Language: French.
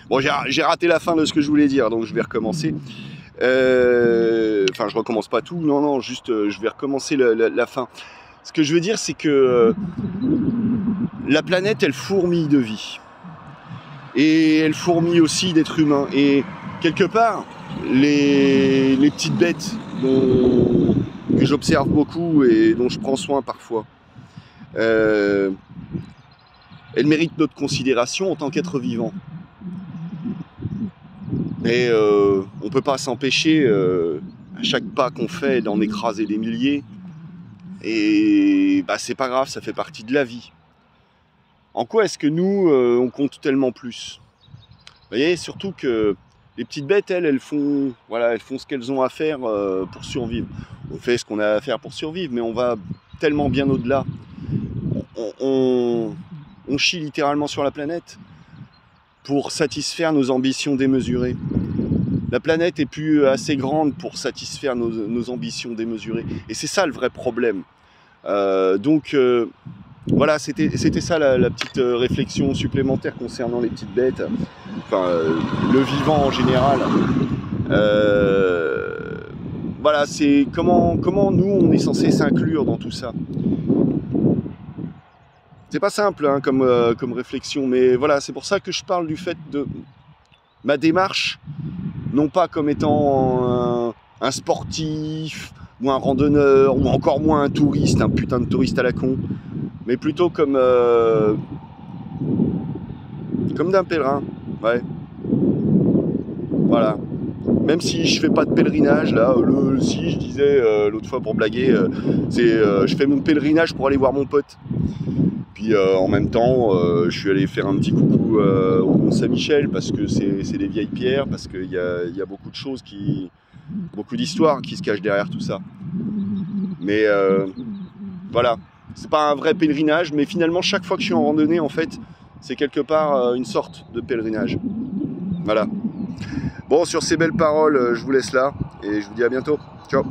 Bon, j'ai raté la fin de ce que je voulais dire, donc je vais recommencer. Enfin, je recommence pas tout, non, non, juste je vais recommencer la fin. Ce que je veux dire, c'est que la planète, elle fourmille de vie. Et elle fourmille aussi d'êtres humains. Et quelque part, les petites bêtes que j'observe beaucoup et dont je prends soin parfois, elles méritent notre considération en tant qu'êtres vivants. Mais on ne peut pas s'empêcher, à chaque pas qu'on fait, d'en écraser des milliers. Et bah, c'est pas grave, ça fait partie de la vie. En quoi est-ce que nous, on compte tellement plus? Vous voyez, surtout que les petites bêtes, elles font, voilà, elles font ce qu'elles ont à faire pour survivre. On fait ce qu'on a à faire pour survivre, mais on va tellement bien au-delà. On chie littéralement sur la planète pour satisfaire nos ambitions démesurées. La planète est plus assez grande pour satisfaire nos ambitions démesurées. Et c'est ça le vrai problème. Voilà, c'était ça la petite réflexion supplémentaire concernant les petites bêtes, enfin le vivant en général. Voilà, c'est comment nous on est censé s'inclure dans tout ça. C'est pas simple hein, comme réflexion, mais voilà, c'est pour ça que je parle du fait de ma démarche, non pas comme étant un sportif ou un randonneur ou encore moins un touriste, un putain de touriste à la con, mais plutôt comme d'un pèlerin, ouais. Voilà. Même si je fais pas de pèlerinage, là, si je disais l'autre fois pour blaguer, je fais mon pèlerinage pour aller voir mon pote. Puis en même temps, je suis allé faire un petit coucou au Mont-Saint-Michel parce que c'est des vieilles pierres, parce qu'il y a beaucoup de choses, beaucoup d'histoires qui se cachent derrière tout ça. Mais voilà, c'est pas un vrai pèlerinage, mais finalement chaque fois que je suis en randonnée, en fait, c'est quelque part une sorte de pèlerinage. Voilà. Bon, sur ces belles paroles, je vous laisse là et je vous dis à bientôt. Ciao.